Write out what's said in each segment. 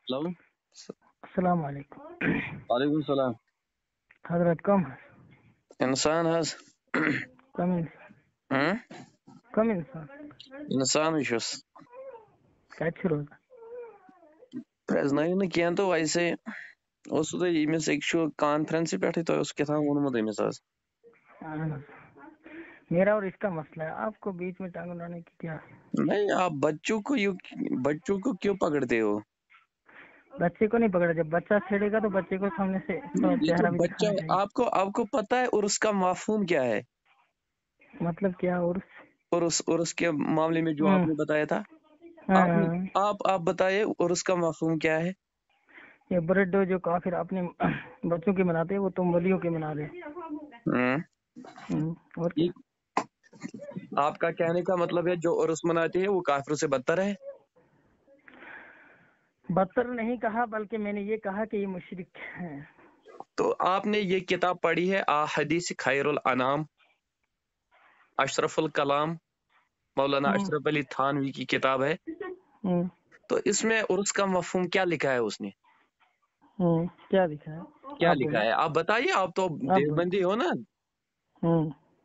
Hello. अस्सलाम वालेकुम। वालेकुम सलाम। حضرت कम है इंसान हज कम इंसान इंसान विशुस क्या शुरू प्रजनाई न किया तो वैसे उस इमिस एक कॉन्फ्रेंस पे तो उस क्या था वोनमुत इमिस आज मेरा और इसका मसला है, आपको बीच में टांग अड़ाने की क्या? नहीं, आप बच्चों को क्यों पकड़ते हो? बच्चे को नहीं पकड़ा, जब बच्चा छेड़ेगा तो बच्चे को सामने से तो ये तो चेहरा भी बच्चा दिखाना है, चाहिए। आपको पता है और उसका माफूम क्या है? मतलब क्या? और उसके मामले में जो आपने बताया था, आपने हाँ, आप बताइए और उसका माफूम क्या है? ये बर्थडे जो काफिर अपने बच्चों के मनाते हैं वो तुम वलियों के मना रहे। हम्म, और ये क्या? आपका कहने का मतलब है जो उर्स मनाते हैं वो काफिरों से बदतर है? बदतर नहीं कहा, बल्कि मैंने ये कहा कि ये मुशरिक है। तो आपने ये किताब पढ़ी है हदीस खैरुल अनाम, अशरफुल कलाम, मौलाना अशरफ अली थानवी की किताब है। तो इसमें उर्स का मफहूम क्या लिखा है उसने? क्या लिखा है? क्या आप लिखा बोलो, है? आप बताइए, आप तो आप बोलो। देवबंदी हो ना।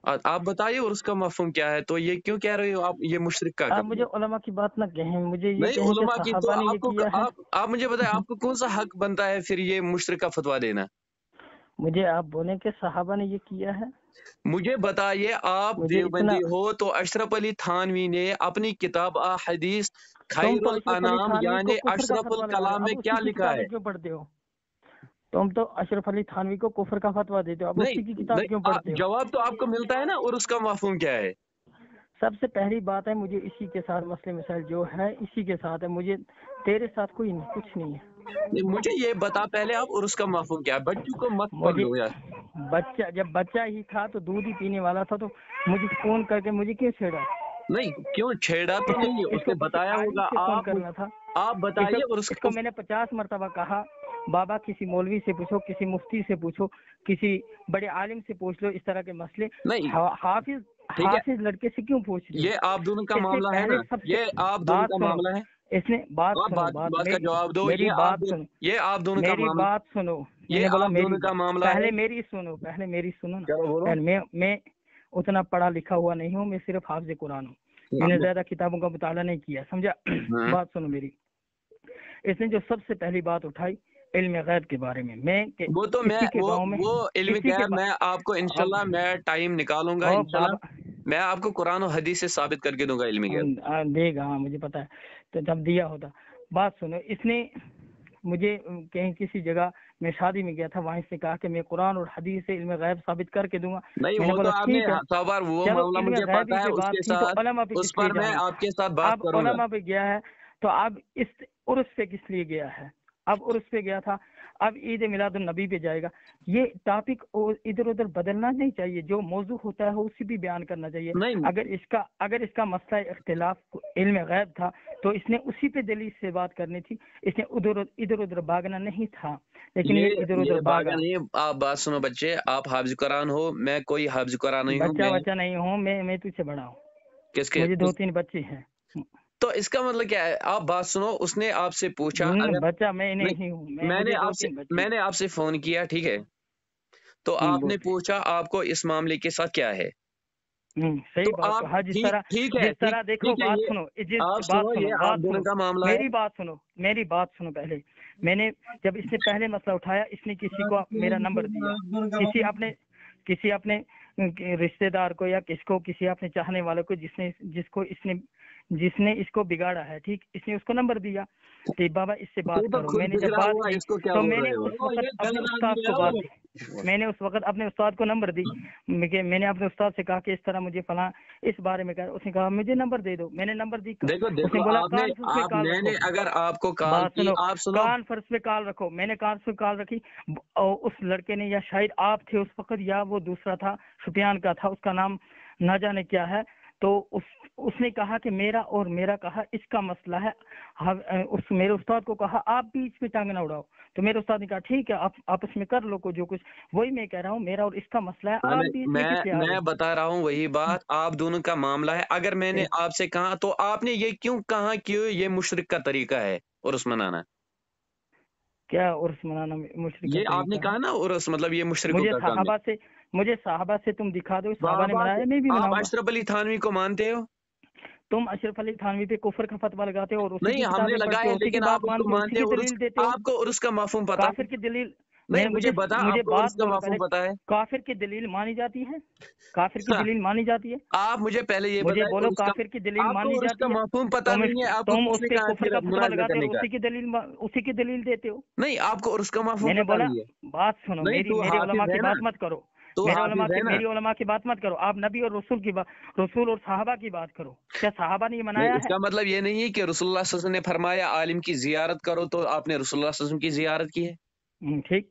आप बताइए उर्स का मफहूम क्या है। तो ये क्यों कह रहे हो आप ये मुशरिक का आप काम मुझे है? उलमा की बात ना कहें, मुझे ये नहीं कहें कि उलमा की तो सहाबा ने ये आपको किया है। आप मुझे बताएं, आपको कौन सा हक बनता है फिर ये मुशरिक का फतवा देना? मुझे आप बोलें कि सहाबा ने ये किया है। मुझे बताइए, आप मुझे इतना, देवबंदी हो तो अशरफ अली थानवी ने अपनी किताब हदीस तुम तो खैरुल अशरफ अली अनाम थानवी को यानी कुफर का अशरफुल फतवा लगा रहे कलाम हो, में अब उसी क्या की लिखा किताबें है? क्यों पढ़ते हो? तुम तो अशरफ अली थानवी को कुफर का फतवा देते हो, अब नहीं उसी की किताब क्यों पढ़ते हो? जवाब तो आपको मिलता है ना, और उसका मफहूम क्या है? सबसे पहली बात है, मुझे इसी के साथ मसले मसाइल जो है इसी के साथ है, मुझे तेरे साथ कोई नहीं, कुछ नहीं है। नहीं, मुझे ये बता पहले आप, और उसका मफहूम क्या है? बच्चों को मत मुझे पकड़ो यार। जब बच्चा ही था तो दूध ही पीने वाला था, तो मुझे फोन करके मुझे क्यों छेड़ा? नहीं, क्यों छेड़ा तो इसको नहीं, इसको उसने किसी बताया आलिम होगा। से फोन करना था। आप इसको बताइए और इसको मैंने 50 मरतबा कहा, बाबा किसी मौलवी से पूछो, किसी मुफ्ती से पूछो, किसी बड़े आलिम से पूछ लो इस तरह के मसले। नहीं, हाफिज ठीक है, हाफिज लड़के से क्यों पूछ रहे हो? ये आप दोनों का इसने मामला है पहले ना, सबसे, ये आप दोनों बात का सुनो, मामला है। इसने बात आप सुनो, बात का जवाब दो। मेरी बात सुनो, ये आप दोनों का मेरी मामला, बात सुनो। ये मैंने बोला आप मेरी दोनों का बात, मामला है। पहले मेरी सुनो ना। चलो बोलो। पहले मैं उतना पढ़ा लिखा हुआ नहीं हूँ, मैं सिर्फ हाफिज कुरान हूँ, मैंने ज्यादा किताबों का मुताला नहीं किया, समझा? हाँ, बात सुनो मेरी। इसने जो सबसे पहली बात उठाई इल्म गैब के बारे में, मैं वो तो मैं किसी के गांव में, वो इल्म किसी के गैब मैं आपको अब इंशाल्लाह मैं टाइम निकालूंगा ओ इंशाल्लाह, बाबा मैं आपको कुरान और हदीस से साबित करके दूंगा इल्म गैब। देगा, हाँ मुझे पता है, तो जब दिया होता। बात सुनो, इसने मुझे कहीं किसी जगह मैं शादी में गया था, वहां से कहा कि मैं कुरान और हदीस से इल्म गैब साबित करके दूंगा। नहीं, मैंने वो तो बोला आपने ठीक है, सवार वो चलो मामला इल्म मुझे गैबी पता है, पे बात उसके थी तो साथ उलमा पे उस किस लिए पर मैं जाना? आपके साथ बात अब करूंगा। उलमा पे गया है, तो अब इस उर्स पे किस लिए गया है? अब उर्स पे गया था, अब ईद मिलाद नबी पे जाएगा। ये टॉपिक इधर उधर बदलना नहीं चाहिए, जो मौजू होता है उसी भी बयान करना चाहिए। नहीं, अगर इसका मसला इख्तिलाफ इल्म गैब था तो इसने उसी पे दलील से बात करनी थी, इसने इधर उधर भागना नहीं था, लेकिन ये इधर उधर ये बागा भागा। नहीं। आप बात सुनो बच्चे, आप हाफिज कुरान हो, मैं कोई हाफिज कुरान नहीं हूँ। मैं बच्चा नहीं हूँ, मैं तुझसे बड़ा हूँ, किसके मुझे 2-3 बच्चे हैं। तो इसका मतलब क्या है? आप बात सुनो, उसने आपसे पूछा अगर बच्चा मैं नहीं, नहीं हूँ, मुझे 2-3 बच्चे हैं। मैंने आपसे फोन किया, ठीक है, तो आपने बोल। पूछा आपको इस मामले के साथ क्या है। तो सही बात आप कहा, ठीक ठीक है, जिस तरह देखो, ठीक है, बात ये सुनो, आप सुनो, ये आप बात दोनों सुनो, का मामला है। मेरी बात सुनो पहले। मैंने जब इसने पहले मसला उठाया, इसने किसी को मेरा नंबर दिया, किसी अपने रिश्तेदार को या किसी अपने चाहने वाले को, जिसने इसको बिगाड़ा है, ठीक, इसने उसको नंबर दिया, ठीक बाबा इससे बात तो करो। खुद मैंने जब बिगड़ा बात हुआ, की इसको क्या तो बोल मैंने रहे उस हो? वक्त अपने उस्ताद को बात दी, मैंने उस वक्त अपने उस्ताद को नंबर दी, मैंने अपने उस्ताद से कहा कि इस तरह मुझे फला इस बारे में कहा। उसने कहा मुझे नंबर दे दो, मैंने नंबर दी। उसने देखो बोला आपने कॉन्फ्रेंस में आप कॉल रखो। मैंने अगर आपको कॉल बात की, सुनो, आप सुनो। कॉन्फ्रेंस में कॉल रखो, मैंने कॉन्फ्रेंस में कॉल रखी, और उस लड़के ने, या शायद आप थे उस वक्त या वो दूसरा था, सुफियान का था, उसका नाम ना जाने क्या है, तो उसने कहा कि मेरा कहा इसका मसला है। मेरे उस्ताद को कहा आप बीच में टांग ना उड़ाओ, तो मेरे उस्ताद ने कहा ठीक है, आप आपस में कर लो को जो कुछ। वही मैं कह रहा हूँ, मेरा और इसका मसला है, आप बीच में किस लिए आ रहे मैं बता रहा हूँ वही हो? बात, आप दोनों का मामला है। अगर मैंने आपसे कहा तो आपने ये क्यों कहा कि ये मुशरिक का तरीका है और उस मनाना? क्या उर्स मनाना मुशरिक का ये आपने तरीका कहा है? ना उर्स मतलब ये मुशरिकों का काम है। मुझे साहबा से तुम दिखा दो, साहबा ने बाबा मनाया, मैं भी आप मनाऊंगा। अशरफ अली थानवी को मानते हो? तुम अशरफ अली थानवी पे कुफर का फतवा लगाते हो और उसी नहीं की हमने किताबें पढ़ते लगाया, हो, उसी की लेकिन बात आप उसको मानते हो, उसी मानते की हो। दलील देते हो। आपको उर्स का मफहूम पता है? काफिर की दलील नहीं मुझे बता, मुझे आपको बात उर्स का बोलो मफहूम पहले। पता है? काफिर की दलील मानी जाती है? काफिर की दलील मानी जाती है? आप मुझे पहले ये मुझे बताएं बोलो, उर्स का, काफिर की दलील आपको मानी उर्स का जाती है? मफहूम पता नहीं है, आपको तुम उस किसने पे कहा कुफर फिर का फतवा मुनाज़ा लगाते हो करने और का? उसी की दलील देते हो। नहीं आपको उर्स का मफहूम मैंने पता बोला नहीं है। बात सुनो, नहीं मेरी तू मेरे उलमा हाफिज की है ना, बात मत करो। तू हाफिज है ना। मेरी उलमा की बात मत करो। आप नबी और रसूल और साहबा की बात करो। क्या साहबा ने ये नहीं मनाया है? इसका मतलब ये नहीं है कि रसूलुल्लाह सल्लल्लाहु अलैहि वसल्लम ने फरमाया आलिम की जियारत करो, तो आपने रसूलुल्लाह सल्लल्लाहु अलैहि वसल्लम की जियारत की है। ठीक,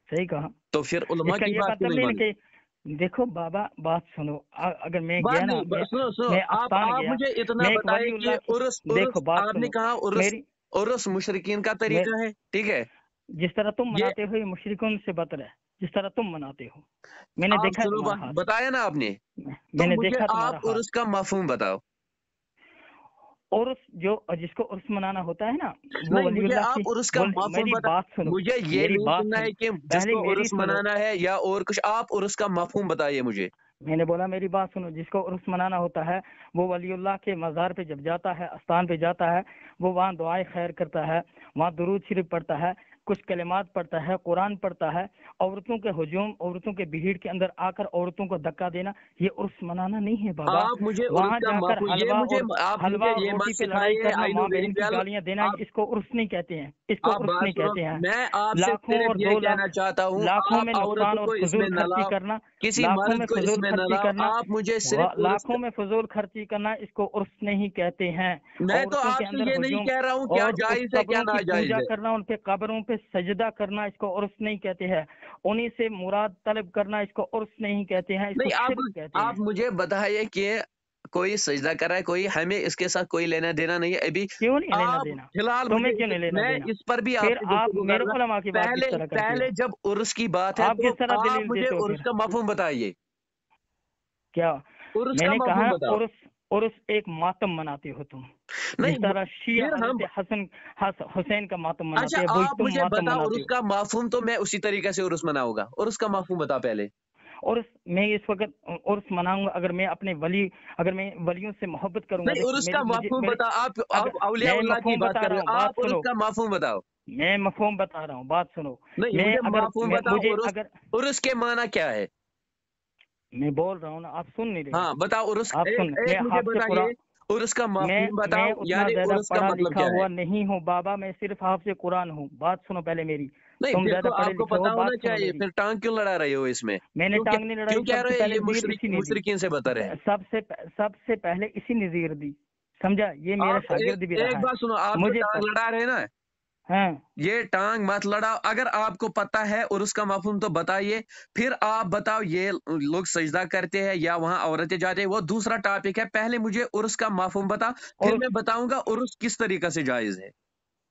सही कहा। तो फिर उलमा इसका की ये बात क्यों मतलब नहीं नहीं मानी? कि देखो बाबा, बात सुनो। अगर मैं बात गया ना, नहीं, सुनो सुनो, मैं आप आस्थान आप गया, मुझे इतना मैं एक बताइए कि वलीउल्लाह की, उर्स देखो उर्स बात आपने सुनो कहा उर्स मेरी। उर्स मुशरिकीन का मैं तरीका है, ठीक है? जिस तरह तुम ये मनाते हो ये मुशरिकों से बदतर है, जिस तरह तुम मनाते हो। मैंने आप देखा है सुनो, तुम्हारा हाथ, बताया ना आपने, तो मैंने मुझे देखा तुम्हारा आप हाथ। उर्स का मफहूम बताओ। और जिसको उर्स मनाना होता है ना, वो नहीं मुझे वलीउल्लाह की। आप उर्स का मफहूम मेरी बता, बात सुनो, मुझे ये मेरी नहीं बात सुनना सुनो, है कि पहले जिसको मेरी उर्स सुनो। मनाना है या और कुछ, आप उर्स का मफहूम बताइए मुझे। मैंने बोला मेरी बात सुनो, जिसको उर्स मनाना होता है वो वलीउल्लाह के मज़ार पे जब जाता है, आस्थान पे जाता है, वो वहाँ दुआएं खैर करता है, वहाँ दुरूद शरीफ पढ़ता है, कुछ कलिमात पढ़ता है, कुरान पढ़ता है। औरतों के हुजूम, औरतों के भीड़ के अंदर आकर औरतों को धक्का देना, ये उर्स मनाना नहीं है बाबा। आप मुझे उर्स वहाँ का जाकर मफहूम, ये हलवा मुझे और आप मुझे ये मत रोटी पे लड़ाई सिखाइए। करना, आई नो माँ वेरी बहन की वेल। गालियाँ देना, आप इसको उर्स नहीं कहते हैं, इसको आप उर्स बात नहीं सुनो, कहते हैं। मैं आपसे लाखों सिर्फ और ये 2 लाख, कहना चाहता हूँ, लाखों आप में औरतों नुकसान और को इसमें फजूल न खर्ची लाओ, करना, किसी लाखों मर्द में को फजूल इसमें न खर्ची लाओ। करना, आप मुझे सिर्फ उर्स लाखों में फजूल खर्ची करना, इसको उर्स नहीं कहते हैं। मैं तो औरतों के आपसे अंदर ये नहीं हुजूम कह रहा हूँ क्या और उस जायज है क्या कब्रों की नाजायज पूजा है। करना, उनके कब्रों पे सजदा करना, इसको उर्स नहीं कहते हैं। उन्हीं से मुराद तलब करना, इसको उर्स नहीं कहते हैं, इसको नहीं शिर्क कहते आप हैं। मुझे बताइए कि कोई सजदा कर रहा है, कोई, हमें इसके साथ कोई लेना देना नहीं है अभी। क्यों नहीं लेना आप देना? फिलहाल तुम्हें मुझे क्यों नहीं लेना मैं देना? इस पर भी फिर आपसे आप गुफ्तगू मेरे करूंगा। उलमा की बात किस पहले तरह करते पहले हो? जब उर्स की बात है आप तो किस तरह आप दलील मुझे देते हो उर्स फिर? का मफहूम बताइए। क्या उर्स का मैंने मफहूम कहा? बताओ। उर्स एक मातम मनाते हो तुम, जिस नहीं तरह शिया फिर हम, हजरत हुसैन का मातम अच्छा मनाते हैं, वही आप तुम मुझे मातम बताओ मनाते उर्स हो। का मफहूम, तो मैं उसी तरीके से उर्स मनाऊंगा। उर्स का मफहूम बता पहले। और मैं इस वक्त उर्स मनाऊंगा अगर मैं अपने अगर मैं वलियों से मोहब्बत करूंगा। नहीं देखो उर्स का मेरी मुझे मफहूम मेरे बता। अगर आप औलिया मैं उल्लाह की मफहूम बात बता कर रहा रहे हूँ, हो, बात आप उर्स सुनो। का मफहूम बताओ। मैं मफहूम बता रहा हूँ, बात सुनो। नहीं मैं मुझे अगर मफहूम बताओ। मुझे उर्स अगर उर्स के माना क्या है? मैं बोल रहा हूँ ना, आप सुन नहीं रहे हो। हाँ बताओ उर्स, आप एक सुन, मैं एक मुझे आपसे पूरा, बताइए उर्स का मैं मफहूम मैं बताओ, उतना यानी ज्यादा उर्स का पढ़ा मतलब लिखा क्या है? हुआ नहीं हूँ बाबा, मैं सिर्फ हाफिज़ कुरान हूँ। बात सुनो पहले मेरी। नहीं तुम फिर तो ज्यादा पढ़े आपको लिखे हो, पता होना बात सुनो चाहिए, मेरी। फिर टांग क्यों लड़ा रहे हो इसमें? मैंने क्यों टांग नहीं लड़ाई, क्यों कह सबसे रहे हो पहले ये नज़ीर इसी ने दी। मुशरिकीन से बदतर है? सबसे पहले इसी नज़ीर दी, समझा? ये मेरा आप शागिर्द भी एक रहा है, बात सुनो, आप जो मुझे टांग लड़ा रहे हैं ना, हाँ। ये टांग मत लड़ाओ। अगर आपको पता है और उसका मफहूम तो बताइए। फिर आप बताओ ये लोग सजदा करते हैं या वहां औरतें जाते हैं, वो दूसरा टॉपिक है। पहले मुझे उर्स का मफहूम बता, फिर और मैं बताऊंगा उर्स किस तरीका से जायज है।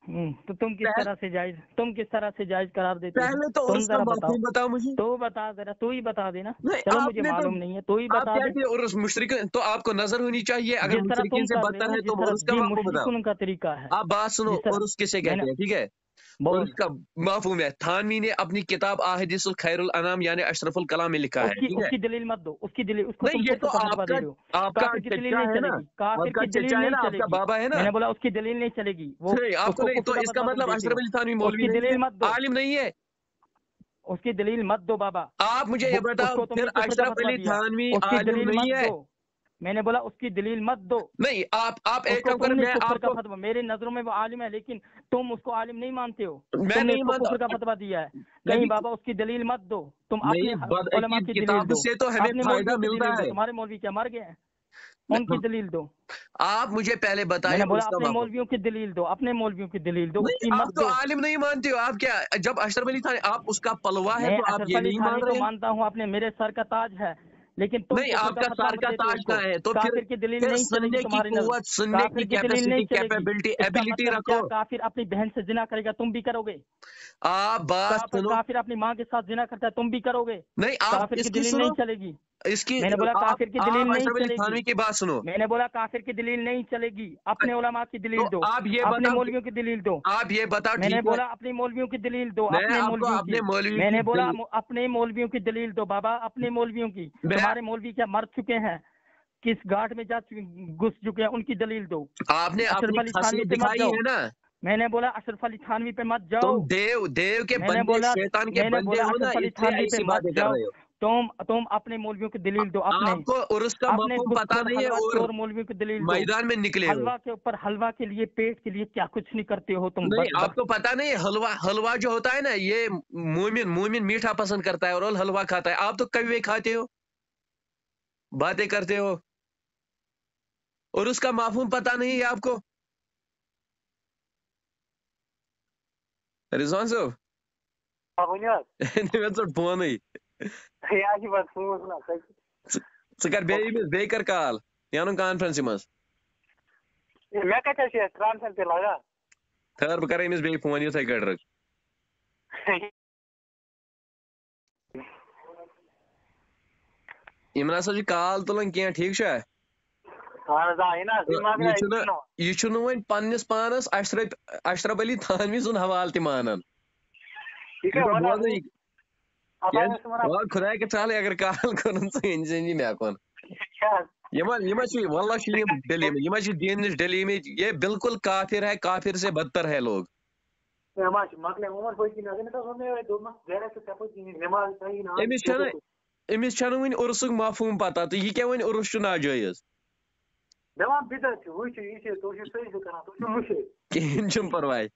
तो तुम किस तरह से जायज करार देते हो? पहले तो तुम उर्स का जरा बताओ। मफहूम बताओ मुझे। तो बता जरा, तू ही बता देना। नहीं चलो मुझे आपने तो, मालूम नहीं है, तू ही आप बता दे। कहते हैं उर्स मुशरिक, तो आपको नजर होनी चाहिए। अगर जिस तरह मुशरिकीन तुम से कर रहे हो बदतर ना, है जिस तो तरह उर्स का ये मफहूम बताओ। मुशरिकुन का तरीका है। आप बात सुनो, जिस तरह उर्स किसे मैंने कहते हैं, ठीक है? बोल, उर्स का मफहूम है, थानवी ने अपनी किताब आहदिसुल खैरुल अनाम यानी अशरफुल कलाम में लिखा है, ठीक है? उसकी दलील मत दो, उसकी दलील, उसको नहीं तुम ये तो कुफर का फतवा दे आपका रहे हो। आपका काफिर की दलील चचा नहीं है ना, चलेगी, काफिर आपका की दलील चचा है नहीं ना, आपका चलेगी। बाबा है ना। मैंने बोला उसकी दलील नहीं चलेगी, वो नहीं आपको उसको नहीं, कुफर तो का इसका फतवा तुम मतलब देते अशरफ हो। अली थानवी मौलवी उसकी नहीं दलील है, मत दो, आलिम नहीं है। उसकी दलील मत दो बाबा। आप मुझे ये बताओ, उसको फिर तुमने कुफर का अशरफ फतवा अली दिया, थानवी उसकी आलिम दलील नहीं मत है? दो। मैंने बोला उसकी दलील मत दो। नहीं आप एक उसको काम करें, तुमने मैं कुफर का आपको, फतवा, मेरे नजरों में वो आलिम है, लेकिन तुम उसको आलिम नहीं मानते हो। मैं तुमने नहीं उसको कुफर का मानता फतवा दिया है। नहीं कभी। बाबा, उसकी दलील मत दो। तुम नहीं अपने उलमा बदअकीद की दलील किताब दो, से तो हमें अपने फायदा मौलवियों की मिलता दलील दो। है। तुम्हारे मौलवी क्या मर गए हैं? उनकी दलील दो। आप मुझे पहले बताइए मैंने बोला उसका अपने मफहूम। मौलवियों की दलील दो, अपने मौलवियों की दलील दो, नहीं उसकी आप मत तो दो। आलिम नहीं मानते हो। आप क्या, जब अशरफ अली थानवी आप उसका पलवा है मैं तो आप अशरफ ये अली नहीं मान थानवी को रहे हैं? मानता हूँ, अपने मेरे सर का ताज है, लेकिन तुम नहीं कुफर का आपका फतवा सर मत का देते हो ताज उसको। कहाँ है? तो काफिर की दलील फिर नहीं चलेगी सुनने की तुम्हारी नजर, कुव्वत, सुनने की काफिर की दलील नहीं कैपेसिटी, चलेगी। कैपेबिलिटी, इसका एबिलिटी मतलब क्या? रखो। काफिर अपनी बहन से जिना करेगा, तुम भी करोगे? آپ بات سنو کافر اپنی ماں کے ساتھ زنا کرتا ہے تم بھی کروگے؟ نہیں آپ کافر اس کی کی دلیل سنو نہیں چلے گی. اس کی میں نے بولا کافر کی دلیل نہیں اشرف علی چلے تھانوی گی. کی بات سنو میں نے بولا کافر کی دلیل نہیں چلے گی. اپنے علماء کی تو دلیل دو, آپ یہ اپنے بتاؤ مولویوں کی دلیل دو. آپ یہ بتاؤ میں نے ٹھیک ہے بولا اپنے مولویوں کی دلیل دو, میں اپنے آپ کو مولویوں اپنے کی. مولوی میں کی نے بولا دلیل اپنے مولویوں کی دلیل دو بابا, اپنے مولویوں کی. میں تمہارے مولوی کیا مر چکے ہیں, کس گھاٹ میں گھس چکے ہیں, ان کی دلیل دو. آپ نے اشرف اپنی علی تھانوی خاصیت پہ مت دکھائی جاؤ. ہے نا. میں نے بولا اشرف علی تھانوی پہ مت جاؤ. تم دیو کے میں نے بندے بولا شیطان کے بندے ہو نا, اشرف علی اس لیے تھانوی پہ ایسی مت باتیں کر جاؤ. رہے ہو. تم اپنے مولویوں کی دلیل دو, اپنے آپ کو عرس کا اپنے مفہوم گس پتا خور نہیں ہے حلوہ اور چور مولویوں کی دلیل دو. میدان میں نکلے ہو. حلوہ کے اوپر حلوہ کے لیے, پیٹ کے لیے کیا کچھ نہیں کرتے ہو تم. نہیں آپ کو پتا نہیں حلوہ جو ہوتا ہے نا, یہ مومن میٹھا پسند کرتا ہے اور حلوہ کھاتا ہے. آپ تو کبھی کھاتے ہو, باتیں کرتے ہو, اور اس کا مفہوم پتا نہیں ہے آپ کو. رضوان صاحب فون کر بیٚیہِ کر کال یانن کانفرنس مز خیر بہٕ کرے أمِس بیٚیہِ فون یِتھَے کٔٹھۍ رٕکھ. یِم نسا چھِ کال تُلان کینٛہہ, ٹھیٖک چھا. یہِ چھُنہٕ وۄنۍ پننِس پانس اشرف علی تھانوی سُنٛد حوالہٕ تہِ مانان. خدا کے ژالے اگر کال کرن ژٕ أنۍ مےٚ کُن. واللہ چھِ یِم ڈلیمٕتۍ, یِم چھِ دین نِش ڈلیمٕتۍ. یہ بالکل کافر ہے, کافر سے بدتر ہے لوگ. أمِس چھنہٕ وٕنہِ عرسُک مفہوم پتہ تہٕ یہِ کیٛاہ وۄنۍ عرس چھُ ناجٲیز. کِہیٖنۍ چھُنہٕ پرواے.